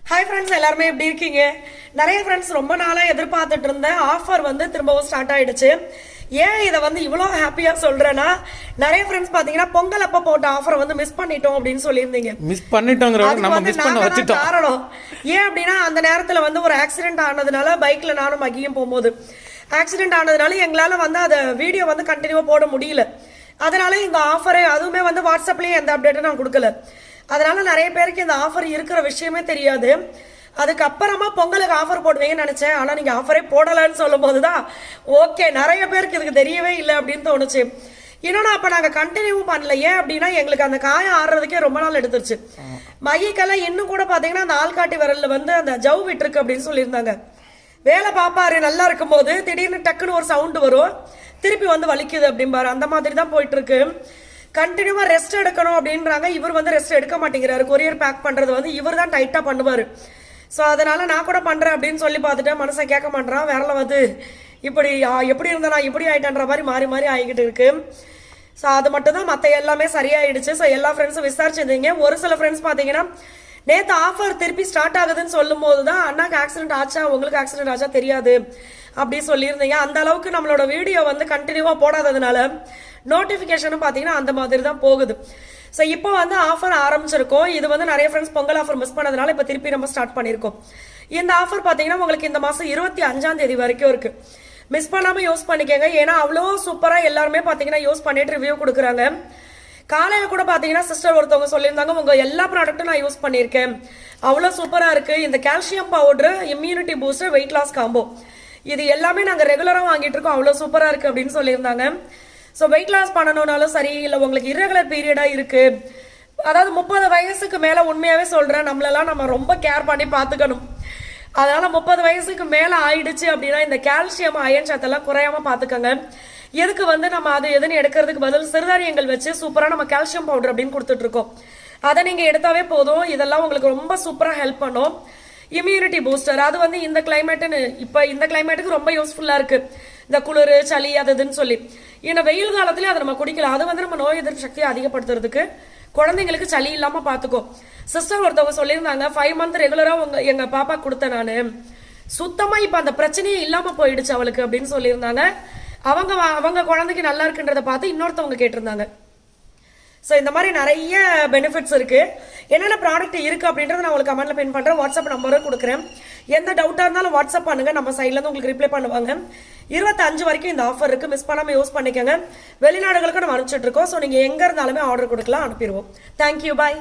Hi friends, எல்லாருமே எப்படி இருக்கீங்க? நிறைய ஃப்ரெண்ட்ஸ் ரொம்ப நாளாக எதிர்பார்த்துட்டு இருந்த ஆஃபர் வந்து திரும்பவும் ஸ்டார்ட் ஆயிடுச்சு. ஏன் இதை வந்து இவ்வளோ ஹாப்பியாக சொல்கிறேன்னா, நிறைய ஃப்ரெண்ட்ஸ் பார்த்தீங்கன்னா பொங்கல் அப்போ போட்ட ஆஃபரை வந்து மிஸ் பண்ணிட்டோம் அப்படின்னு சொல்லியிருந்தீங்க. மிஸ் பண்ணிட்டோங்கிற காரணம் ஏன் அப்படின்னா, அந்த நேரத்தில் வந்து ஒரு ஆக்சிடென்ட் ஆனதுனால பைக்கில் நானும் மகியும் போகும்போது ஆக்சிடென்ட் ஆனதுனால எங்களால் வந்து அதை வீடியோ வந்து கண்டினியூவாக போட முடியல. அதனால இந்த ஆஃபரை அதுவுமே வந்து வாட்ஸ்அப்லேயும் எந்த அப்டேட்டும் நான் கொடுக்கல. அதனால நிறைய பேருக்கு இந்த ஆஃபர் இருக்கிற விஷயமே தெரியாது. அதுக்கப்புறமா பொங்கலுக்கு ஆஃபர் போடுவீங்கன்னு நினைச்சேன். ஆனால் நீங்கள் ஆஃபரே போடலைன்னு சொல்லும் போது தான் ஓகே, நிறைய பேருக்கு இதுக்கு தெரியவே இல்லை அப்படின்னு தோணுச்சு. இன்னொன்று அப்போ நாங்கள் கண்டினியூவும் பண்ணல. ஏன் அப்படின்னா, எங்களுக்கு அந்த காயம் ஆடுறதுக்கே ரொம்ப நாள் எடுத்துருச்சு. மையக்கெல்லாம் இன்னும் கூட பார்த்தீங்கன்னா அந்த ஆள்காட்டி விரலில் வந்து அந்த ஜவ் விட்டுருக்கு அப்படின்னு சொல்லியிருந்தாங்க. வேலை பார்ப்பாரு நல்லா இருக்கும்போது திடீர்னு டக்குன்னு ஒரு சவுண்டு வரும், திருப்பி வந்து வலிக்குது அப்படிம்பாரு. அந்த மாதிரி தான் போயிட்டு இருக்கு. கண்டினியூவா ரெஸ்ட் எடுக்கணும் அப்படின்றாங்க. இவர் வந்து ரெஸ்ட் எடுக்க மாட்டேங்கிறாரு. கொரியர் பேக் பண்றது வந்து இவர் தான் டைட்டா பண்ணுவாரு. ஸோ அதனால நான் கூட பண்றேன் அப்படின்னு சொல்லி பார்த்துட்டேன். மனசை கேட்க மாட்டேறான். விரல வந்து இப்படி எப்படி இருந்தா நான் இப்படி ஆயிட்டேன்ற மாதிரி மாறி மாறி ஆகிக்கிட்டு இருக்கு. ஸோ அது மட்டும் தான், மற்ற எல்லாமே சரியாயிடுச்சு. ஸோ எல்லா ஃப்ரெண்ட்ஸும் விசாரிச்சிருந்தீங்க. ஒரு சில ஃப்ரெண்ட்ஸ் பார்த்தீங்கன்னா நேற்று ஆஃபர் திருப்பி ஸ்டார்ட் ஆகுதுன்னு சொல்லும் போது தான் அண்ணாக்கு ஆக்சிடென்ட் ஆச்சா உங்களுக்கு ஆக்சிடென்ட் ஆச்சா தெரியாது அப்படி சொல்லியிருந்தீங்க. அந்த அளவுக்கு நம்மளோட வீடியோ வந்து கண்டினியூவா போடாததுனால நோட்டிஃபிகேஷனும் பார்த்தீங்கன்னா அந்த மாதிரி தான் போகுது. ஸோ இப்போ வந்து ஆஃபர் ஆரம்பிச்சிருக்கோம். இது வந்து நிறைய ஃப்ரெண்ட்ஸ் பொங்கல் ஆஃபர் மிஸ் பண்ணதுனால இப்போ திருப்பி நம்ம ஸ்டார்ட் பண்ணியிருக்கோம். இந்த ஆஃபர் பார்த்தீங்கன்னா உங்களுக்கு இந்த மாதம் 25ஆம் தேதி வரைக்கும் இருக்கு. மிஸ் பண்ணாமல் யூஸ் பண்ணிக்கோங்க. ஏன்னா அவ்வளோ சூப்பராக எல்லாருமே பார்த்தீங்கன்னா யூஸ் பண்ணிட்டு ரிவ்யூ கொடுக்குறாங்க. காலையில் கூட பார்த்தீங்கன்னா சிஸ்டர் ஒருத்தவங்க சொல்லியிருந்தாங்க, உங்கள் எல்லா ப்ராடக்ட்டும் நான் யூஸ் பண்ணியிருக்கேன், அவ்வளோ சூப்பராக இருக்குது. இந்த calcium powder, immunity booster, weight loss combo, இது எல்லாமே நாங்கள் ரெகுலராக வாங்கிட்டு இருக்கோம், அவ்வளோ சூப்பராக இருக்குது அப்படின்னு சொல்லியிருந்தாங்க. ஸோ வெயிட் லாஸ் பண்ணணும்னாலும் சரி, இல்லை உங்களுக்கு இர்ரெகுலர் பீரியடாக இருக்குது, அதாவது 30 வயசுக்கு மேலே உண்மையாகவே சொல்கிறேன், நம்மளெல்லாம் நம்ம ரொம்ப கேர் பண்ணி பார்த்துக்கணும். அதனால் 30 வயசுக்கு மேலே ஆயிடுச்சு அப்படின்னா இந்த கால்சியம் அயன் சத்தெல்லாம் குறையாமல் பார்த்துக்கோங்க. எதுக்கு வந்து நம்ம அது எதுன்னு எடுக்கிறதுக்கு பதில் சிறுதானியங்கள் வச்சு சூப்பராக நம்ம கால்சியம் பவுடர் அப்படின்னு கொடுத்துட்டு இருக்கோம். அதை நீங்கள் எடுத்தாவே போதும். இதெல்லாம் உங்களுக்கு ரொம்ப சூப்பராக ஹெல்ப் பண்ணும். இம்யூனிட்டி பூஸ்டர், அது வந்து இந்த கிளைமேட்டுன்னு இப்போ இந்த கிளைமேட்டுக்கு ரொம்ப யூஸ்ஃபுல்லாக இருக்குது. இந்த குளிர் சளி அது இதுன்னு சொல்லி இன்னும் வெயில் காலத்துலேயும் அதை நம்ம குடிக்கலாம். அது வந்து நம்ம நோய் எதிர்ப்பு சக்தியை அதிகப்படுத்துறதுக்கு, குழந்தைங்களுக்கு சளி இல்லாமல் பார்த்துக்கோ. சிஸ்டர் ஒருத்தவங்க சொல்லியிருந்தாங்க, 5 மந்த் ரெகுலராக எங்கள் பாப்பா கொடுத்தேன் நான், சுத்தமாக இப்போ அந்த பிரச்சனையே இல்லாமல் போயிடுச்சு அவளுக்கு அப்படின்னு சொல்லியிருந்தாங்க. அவங்க குழந்தைக்கு நல்லா இருக்குன்றதை பார்த்து இன்னொருத்தவங்க கேட்டிருந்தாங்க. ஸோ இந்த மாதிரி நிறைய பெனிஃபிட்ஸ் இருக்கு. என்னென்ன ப்ராடக்ட் இருக்கு அப்படின்றத நான் உங்களுக்கு கமெண்ட்ல பின் பண்றேன். வாட்ஸ்அப் நம்பரும் கொடுக்குறேன். எந்த டவுட்டா இருந்தாலும் வாட்ஸ்அப் பண்ணுங்க, நம்ம சைட்ல இருந்து உங்களுக்கு ரிப்ளை பண்ணுவாங்க. 25 வரைக்கும் இந்த ஆஃபர் இருக்கு, மிஸ் பண்ணாம யூஸ் பண்ணிக்கோங்க. வெளிநாடுகளுக்கு நம்ம அனுப்பிச்சிட்டு இருக்கோம். ஸோ நீங்க எங்க இருந்தாலுமே ஆர்டர் கொடுக்கலாம், அனுப்பிடுவோம். தேங்க்யூ, பாய்.